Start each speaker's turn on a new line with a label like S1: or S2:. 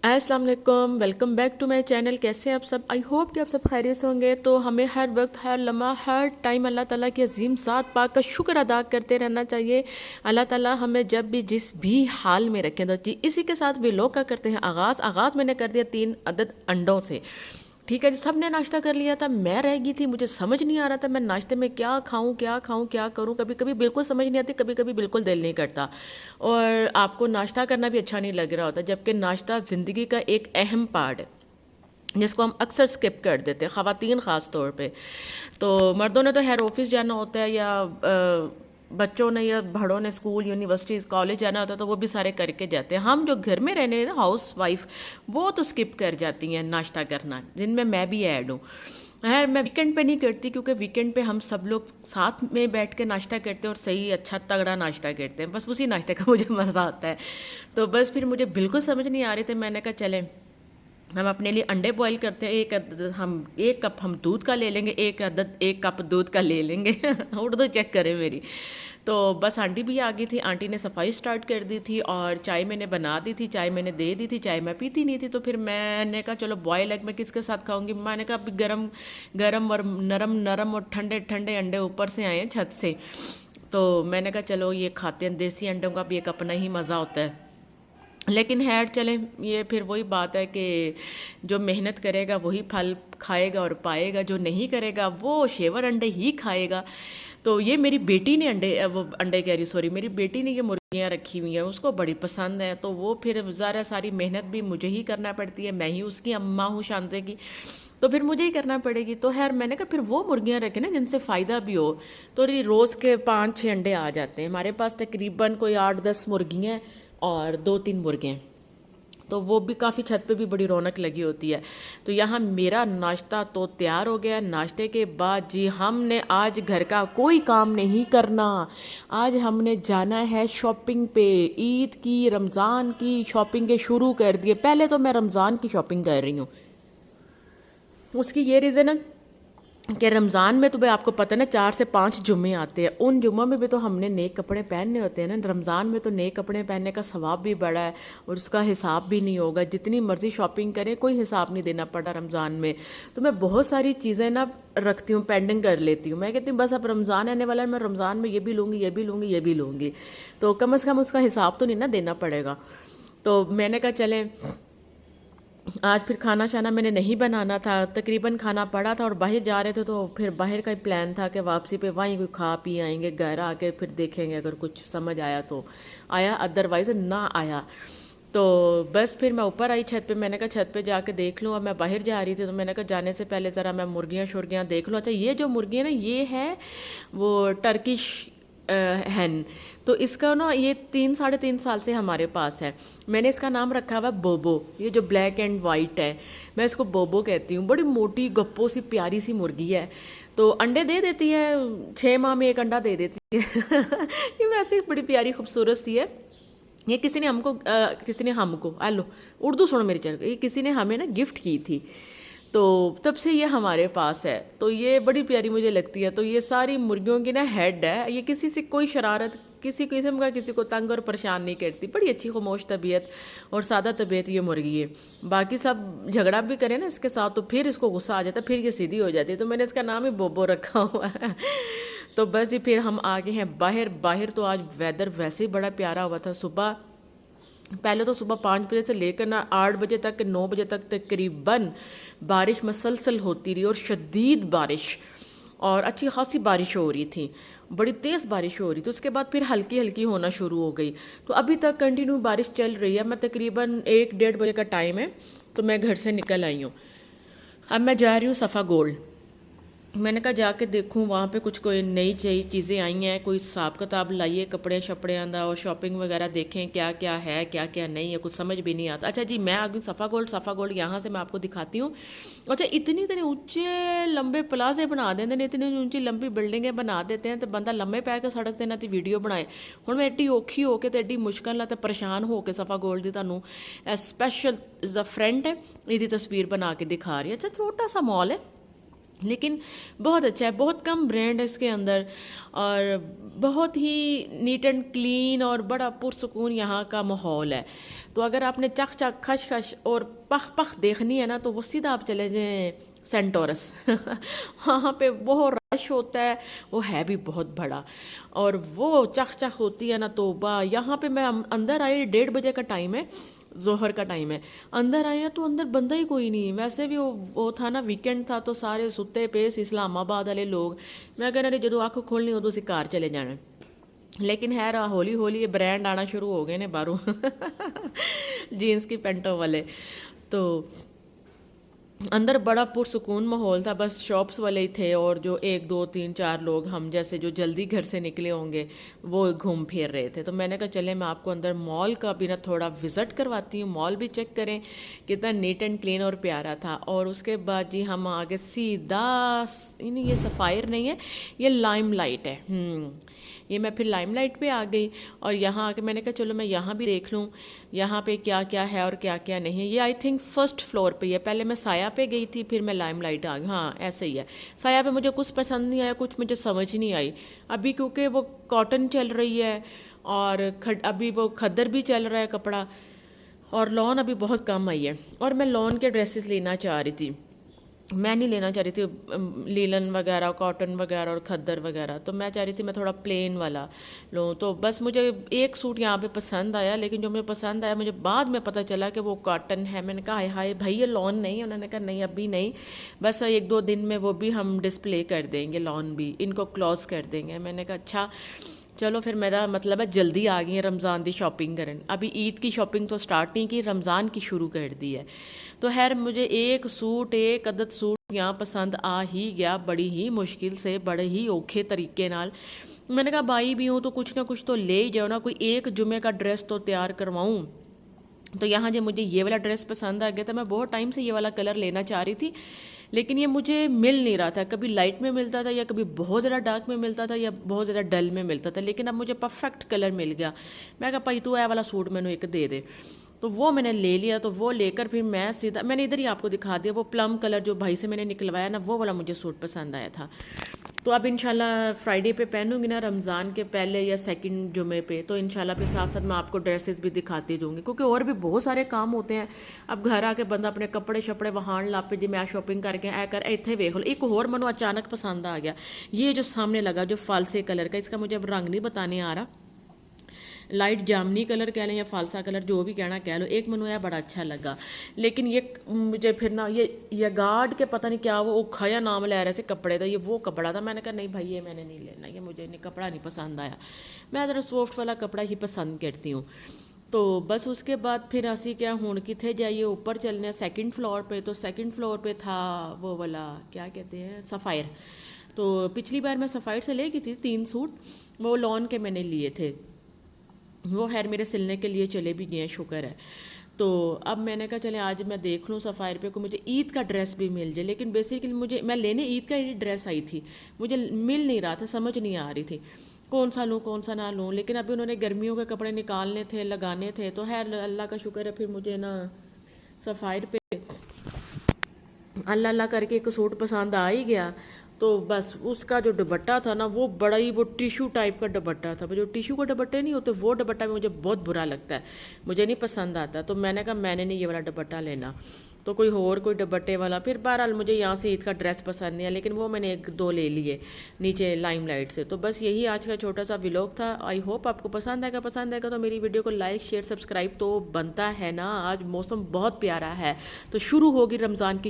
S1: السلام علیکم، welcome back to my channel. کیسے ہیں آپ سب؟ آئی ہوپ کہ آپ سب خیریت سے ہوں گے۔ تو ہمیں ہر وقت، ہر لمحہ، ہر ٹائم اللہ تعالیٰ کی عظیم ذات پاک کا شکر ادا کرتے رہنا چاہیے۔ اللہ تعالیٰ ہمیں جب بھی جس بھی حال میں رکھیں تو جی اسی کے ساتھ بھی لوگ کا کرتے ہیں آغاز میں نے کر دیا 3 عدد انڈوں سے۔ ٹھیک ہے جی، سب نے ناشتہ کر لیا تھا، میں رہ گئی تھی، مجھے سمجھ نہیں آ رہا تھا میں ناشتے میں کیا کھاؤں کیا کھاؤں کیا کروں۔ کبھی کبھی بالکل سمجھ نہیں آتی، کبھی کبھی بالکل دل نہیں کرتا، اور آپ کو ناشتہ کرنا بھی اچھا نہیں لگ رہا ہوتا، جبکہ ناشتہ زندگی کا ایک اہم پارٹ ہے جس کو ہم اکثر سکپ کر دیتے ہیں، خواتین خاص طور پہ۔ تو مردوں نے تو خیر آفس جانا ہوتا ہے، یا بچوں نے یا بڑوں نے اسکول یونیورسٹیز کالج جانا ہوتا ہے، تو وہ بھی سارے کر کے جاتے ہیں۔ ہم جو گھر میں رہنے ہاؤس وائف، وہ تو سکپ کر جاتی ہیں ناشتہ کرنا، جن میں بھی ایڈ ہوں۔ خیر میں ویکنڈ پہ نہیں کرتی، کیونکہ ویکنڈ پہ ہم سب لوگ ساتھ میں بیٹھ کے ناشتہ کرتے ہیں اور صحیح اچھا تگڑا ناشتہ کرتے ہیں، بس اسی ناشتے کا مجھے مزہ آتا ہے۔ تو بس پھر مجھے بالکل سمجھ نہیں آ رہی تھی، میں نے کہا چلیں ہم اپنے لیے انڈے بوائل کرتے ہیں، ایک کپ ہم دودھ کا لے لیں گے، ایک کپ دودھ کا لے لیں گے اردو چیک کریں میری۔ تو بس آنٹی بھی آ گئی تھی، آنٹی نے صفائی سٹارٹ کر دی تھی، اور چائے میں نے بنا دی تھی، چائے میں نے دے دی تھی، چائے میں پیتی نہیں تھی، تو پھر میں نے کہا چلو بوائل ایگ میں کس کے ساتھ کھاؤں گی۔ میں نے کہا ابھی گرم گرم اور نرم اور ٹھنڈے ٹھنڈے انڈے اوپر سے آئے ہیں چھت سے، تو میں نے کہا چلو یہ کھاتے ہیں، دیسی انڈوں کا بھی ایک اپنا ہی مزہ ہوتا ہے۔ لیکن خیر چلیں، یہ پھر وہی بات ہے کہ جو محنت کرے گا وہی پھل کھائے گا اور پائے گا، جو نہیں کرے گا وہ شیور انڈے ہی کھائے گا۔ تو یہ میری بیٹی نے انڈے کہہ رہی سوری میری بیٹی نے یہ مرغیاں رکھی ہوئی ہیں، اس کو بڑی پسند ہے، تو وہ پھر ظاہر ساری محنت بھی مجھے ہی کرنا پڑتی ہے، میں ہی اس کی اماں ہوں شانتے کی، تو پھر مجھے ہی کرنا پڑے گی۔ تو خیر میں نے کہا پھر وہ مرغیاں رکھیں نا جن سے فائدہ بھی ہو، تو روز کے 5-6 انڈے آ جاتے ہیں ہمارے پاس، تقریباً کوئی 8-10 مرغیاں اور 2-3 مرغے، تو وہ بھی کافی چھت پہ بھی بڑی رونق لگی ہوتی ہے۔ تو یہاں میرا ناشتہ تو تیار ہو گیا۔ ناشتے کے بعد جی ہم نے آج گھر کا کوئی کام نہیں کرنا، آج ہم نے جانا ہے شاپنگ پہ، عید کی رمضان کی شاپنگ شروع کر دیے۔ پہلے تو میں رمضان کی شاپنگ کر رہی ہوں، اس کی یہ ریزن ہے کہ رمضان میں تو بھائی آپ کو پتہ نا 4 سے 5 جمعے آتے ہیں، ان جمعوں میں بھی تو ہم نے نئے کپڑے پہننے ہوتے ہیں نا۔ رمضان میں تو نئے کپڑے پہننے کا ثواب بھی بڑا ہے اور اس کا حساب بھی نہیں ہوگا، جتنی مرضی شاپنگ کریں کوئی حساب نہیں دینا پڑا رمضان میں۔ تو میں بہت ساری چیزیں نا رکھتی ہوں، پینڈنگ کر لیتی ہوں، میں کہتی ہوں بس اب رمضان آنے والا ہے، میں رمضان میں یہ بھی لوں گی یہ بھی لوں گی یہ بھی لوں گی، تو کم از کم اس کا حساب تو نہیں نا دینا پڑے گا۔ تو میں نے کہا چلیں آج پھر کھانا شانا میں نے نہیں بنانا تھا، تقریباً کھانا پڑا تھا اور باہر جا رہے تھے، تو پھر باہر کا ہی پلان تھا کہ واپسی پہ وہیں کوئی کھا پی آئیں گے، گھر آ کے پھر دیکھیں گے اگر کچھ سمجھ آیا تو آیا، ادروائز نہ آیا۔ تو بس پھر میں اوپر آئی چھت پہ، میں نے کہا چھت پہ جا کے دیکھ لوں، اب میں باہر جا رہی تھی تو میں نے کہا جانے سے پہلے ذرا میں مرغیاں شرگیاں دیکھ لوں۔ اچھا یہ جو مرغیاں نا یہ ہے وہ ٹرکش ہین، تو اس کا نا یہ 3-3.5 سال سے ہمارے پاس ہے۔ میں نے اس کا نام رکھا ہوا بوبو، یہ جو بلیک اینڈ وائٹ ہے میں اس کو بوبو کہتی ہوں، بڑی موٹی گپوں سی پیاری سی مرغی ہے، تو انڈے دے دیتی ہے، 6 ماہ میں 1 انڈا دے دیتی ہے یہ ویسے بڑی پیاری خوبصورت سی ہے۔ یہ کسی نے ہم کو لو اردو سنو میری چینل، یہ کسی نے ہمیں نا گفٹ کی تھی، تو تب سے یہ ہمارے پاس ہے، تو یہ بڑی پیاری مجھے لگتی ہے۔ تو یہ ساری مرغیوں کی نا ہیڈ ہے، یہ کسی سے کوئی شرارت کسی قسم کا کسی کو تنگ اور پریشان نہیں کرتی، بڑی اچھی خاموش طبیعت اور سادہ طبیعت یہ مرغی ہے۔ باقی سب جھگڑا بھی کریں نا اس کے ساتھ تو پھر اس کو غصہ آ جاتا ہے، پھر یہ سیدھی ہو جاتی ہے، تو میں نے اس کا نام ہی بوبو رکھا ہوا ہے تو بس جی پھر ہم آگے ہیں باہر تو آج ویدر ویسے ہی بڑا پیارا ہوا تھا۔ پہلے تو صبح 5 بجے سے لے کر 8 بجے تک 9 بجے تک تقریباً بارش مسلسل ہوتی رہی، اور شدید بارش، اور اچھی خاصی بارش ہو رہی تھی، بڑی تیز بارش ہو رہی تھی، اس کے بعد پھر ہلکی ہلکی ہونا شروع ہو گئی، تو ابھی تک کنٹینیو بارش چل رہی ہے۔ میں تقریباً 1-1:30 بجے کا ٹائم ہے تو میں گھر سے نکل آئی ہوں، اب میں جا رہی ہوں صفا گولڈ۔ میں نے کہا جا کے دیکھوں وہاں پہ کچھ کوئی نئی چیزیں آئی ہیں، کوئی حساب کتاب لائیے، کپڑے شپڑے آندہ اور شاپنگ وغیرہ دیکھیں کیا کیا ہے کیا کیا نہیں ہے، کچھ سمجھ بھی نہیں آتا۔ اچھا جی میں آ گئی صفا گولڈ یہاں سے میں آپ کو دکھاتی ہوں۔ اچھا اتنی اونچے لمبے پلازے بنا دیتے ہیں، اتنی اونچی لمبی بلڈنگیں بنا دیتے ہیں، تو بندہ لمبے پہ کے سڑک تے نہ تی ویڈیو بنائے۔ ہوں میں ایڈی اوکھی ہو کے تے ایڈی مشکل نہ تے پریشان ہو کے صفا گولڈ دی تانوں اسپیشل از دا فرینڈ ہے یہ تصویر بنا کے دکھا رہی ہے۔ اچھا چھوٹا سا مال ہے لیکن بہت اچھا ہے، بہت کم برانڈ ہے اس کے اندر، اور بہت ہی نیٹ اینڈ کلین اور بڑا پرسکون یہاں کا ماحول ہے۔ تو اگر آپ نے چک چک کھش کھش اور پخ پخ دیکھنی ہے نا تو وہ سیدھا آپ چلے جائیں سینٹورس وہاں پہ بہت رش ہوتا ہے، وہ ہے بھی بہت بڑا، اور وہ چخ چخ ہوتی ہے نا توبہ. یہاں پہ میں اندر آئی 1:30 بجے کا ٹائم ہے، ظہر کا ٹائم ہے. اندر آئے ہیں تو اندر بندہ ہی کوئی نہیں. ویسے بھی وہ تھا نا ویکینڈ تھا تو سارے ستے پے اسلام آباد والے لوگ. میں کہنا رہی جدو اکھ کھولنی ادو اسی کار چلے جانا. لیکن ہے ہولی ہولی یہ برانڈ آنا شروع ہو گئے نے باہروں جینس کی پینٹوں والے. تو اندر بڑا پرسکون ماحول تھا، بس شاپس والے ہی تھے اور جو 1 2 3 4 لوگ ہم جیسے جو جلدی گھر سے نکلے ہوں گے وہ گھوم پھر رہے تھے. تو میں نے کہا چلے میں آپ کو اندر مال کا بھی نا تھوڑا وزٹ کرواتی ہوں، مال بھی چیک کریں کتنا نیٹ اینڈ کلین اور پیارا تھا. اور اس کے بعد جی ہم آگے سیدھا، یہ سفائر نہیں ہے، یہ لائم لائٹ ہے. یہ میں پھر لائم لائٹ پہ آ گئی اور یہاں آ کے میں نے کہا چلو میں یہاں بھی دیکھ لوں یہاں پہ کیا کیا ہے اور کیا کیا نہیں ہے. یہ آئی تھنک فرسٹ فلور پہ ہی ہے. پہلے میں سایہ پہ گئی تھی پھر میں لائم لائٹ آ گئی. ہاں ایسے ہی ہے. سایہ پہ مجھے کچھ پسند نہیں آیا، کچھ مجھے سمجھ نہیں آئی ابھی، کیونکہ وہ کاٹن چل رہی ہے اور ابھی وہ کھدر بھی چل رہا ہے کپڑا، اور لون ابھی بہت کم آئی ہے. اور میں لون کے ڈریسز لینا چاہ رہی تھی، میں نہیں لینا چاہ رہی تھی لیلن وغیرہ کاٹن وغیرہ اور کھدر وغیرہ. تو میں چاہ رہی تھی میں تھوڑا پلین والا لوں. تو بس مجھے ایک سوٹ یہاں پہ پسند آیا، لیکن جو مجھے پسند آیا مجھے بعد میں پتہ چلا کہ وہ کاٹن ہے. میں نے کہا ہائے ہائے بھائی یہ لون نہیں ہے. انہوں نے کہا نہیں ابھی نہیں، بس 1 2 دن میں وہ بھی ہم ڈسپلے کر دیں گے، لون بھی ان کو کلوز کر دیں گے. میں نے کہا اچھا چلو پھر میرا مطلب ہے جلدی آ گئی ہیں رمضان دی شاپنگ کریں. ابھی عید کی شاپنگ تو سٹارٹ نہیں کی، رمضان کی شروع کر دی ہے. تو خیر مجھے ایک عدد سوٹ یہاں پسند آ ہی گیا، بڑی ہی مشکل سے، بڑے ہی اوکھے طریقے نال. میں نے کہا بھائی بھی ہوں تو کچھ نہ کچھ تو لے ہی جاؤ نا، کوئی ایک جمعے کا ڈریس تو تیار کرواؤں. تو یہاں جو مجھے یہ والا ڈریس پسند آ گیا تھا، میں بہت ٹائم سے یہ والا کلر لینا چاہ رہی تھی لیکن یہ مجھے مل نہیں رہا تھا. کبھی لائٹ میں ملتا تھا یا کبھی بہت زیادہ ڈارک میں ملتا تھا یا بہت زیادہ ڈل میں ملتا تھا، لیکن اب مجھے پرفیکٹ کلر مل گیا. میں کہا بھائی تو اے والا سوٹ میں نے ایک دے دے. تو وہ میں نے لے لیا. تو وہ لے کر پھر میں سیدھا، میں نے ادھر ہی آپ کو دکھا دیا وہ پلم کلر جو بھائی سے میں نے نکلوایا نا، وہ والا مجھے سوٹ پسند آیا تھا. تو اب انشاءاللہ فرائیڈے پہ پہنوں گی نا، رمضان کے پہلے یا سیکنڈ جمعے پہ. تو انشاءاللہ پھر ساتھ ساتھ میں آپ کو ڈریسز بھی دکھاتی دوں گی، کیونکہ اور بھی بہت سارے کام ہوتے ہیں. اب گھر آ کے بندہ اپنے کپڑے شپڑے وہان لا پہ جی میں شاپنگ کر کے اے کر ایتھے ویکھ لو. ایک اور منو اچانک پسند آ گیا، یہ جو سامنے لگا جو فالسے کلر کا، اس کا مجھے اب رنگ نہیں بتانے آ رہا، لائٹ جامنی کلر کہہ لیں یا فالسا کلر جو بھی کہنا کہہ لو. ایک منو ہے بڑا اچھا لگا، لیکن یہ مجھے پھر نا یہ گارڈ کے پتہ نہیں کیا وہ اوکھا یا نام لے رہے سے کپڑے تھا، یہ وہ کپڑا تھا. میں نے کہا نہیں بھائی یہ میں نے نہیں لینا، یہ مجھے نہیں کپڑا نہیں پسند آیا. میں ذرا سافٹ والا کپڑا ہی پسند کرتی ہوں. تو بس اس کے بعد پھر اسی کیا ہون کتنے جائیے اوپر چلنے سیکنڈ فلور پہ. تو سیکنڈ فلور پہ تھا وہ والا کیا کہتے ہیں سفائر. تو پچھلی بار میں سفائر سے لے گئی تھی 3 سوٹ، وہ لون کے میں نے لیے تھے، وہ خیر میرے سلنے کے لیے چلے بھی گئے ہیں شکر ہے. تو اب میں نے کہا چلے آج میں دیکھ لوں سفائر پہ کو مجھے عید کا ڈریس بھی مل جائے. لیکن بیسیکلی میں لینے عید کا ہی ڈریس آئی تھی، مجھے مل نہیں رہا تھا، سمجھ نہیں آ رہی تھی کون سا لوں کون سا نہ لوں. لیکن ابھی انہوں نے گرمیوں کے کپڑے نکالنے تھے لگانے تھے. تو خیر اللہ کا شکر ہے پھر مجھے نا سفائر پہ اللہ اللہ کر کے ایک سوٹ پسند آ ہی گیا. تو بس اس کا جو دوپٹہ تھا نا وہ بڑا ہی وہ ٹیشو ٹائپ کا دوپٹہ تھا. جو ٹیشو کے دوپٹے نہیں ہوتے وہ دوپٹہ مجھے بہت برا لگتا ہے، مجھے نہیں پسند آتا. تو میں نے کہا میں نے نہیں یہ والا دوپٹہ لینا، تو کوئی دوپٹے والا. پھر بہرحال مجھے یہاں سے عید کا ڈریس پسند نہیں ہے، لیکن وہ میں نے 1 2 لے لیے نیچے لائم لائٹ سے. تو بس یہی آج کا چھوٹا سا ولاگ تھا. آئی ہوپ آپ کو پسند آئے گا تو میری ویڈیو کو لائک شیئر سبسکرائب تو بنتا ہے نا. آج موسم بہت پیارا ہے تو شروع ہوگی رمضان کی